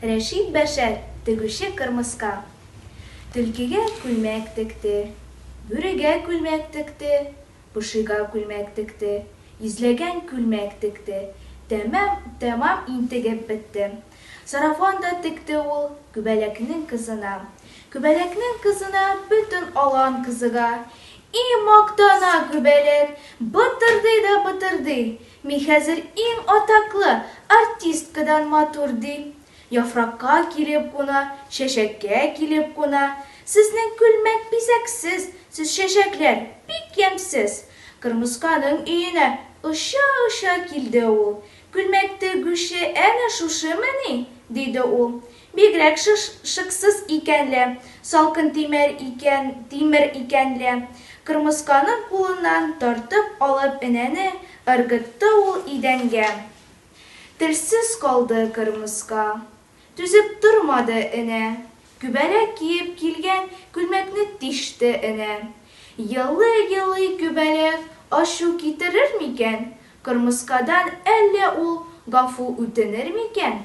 Рәшит Бәшәр, тегүче кырмыска. Төлкигә күлмәк текте, бүрегә күлмәк текте, пошига күлмәк текте, изләгән күлмәк текте. Тәмам интегеп бетте. Сарафан да текте ул күбәләкнең кызына. Күбәләкнең кызына бөтен алан кызыга. И мактана күбәләк, бытырды да бытырды. Мин хәзер иң атаклы артисткадан матур ди. Яфракка килеп куна, чәчәккә килеп куна. Сезнең күлмәк бизәксез, сез чәчәкләр бик ямьсез. Кырмысканың өенә оша-оша килде ул. Күлмәк тегүче әнә шушымыни, диде ул. Бигрәк шыксыз икәнле, салкын тимер икәнле. Кырмысканың кулыннан тартып алып энәне ыргытты ул идәнгә. Телсез калды кырмыска. Түзеп тормады энә. Күбәләк киеп килгән күлмәкне тиште энә. Елый-елый күбәләк ашу китерер микән? Кырмыскадан әллә ул гафу үтенер микән?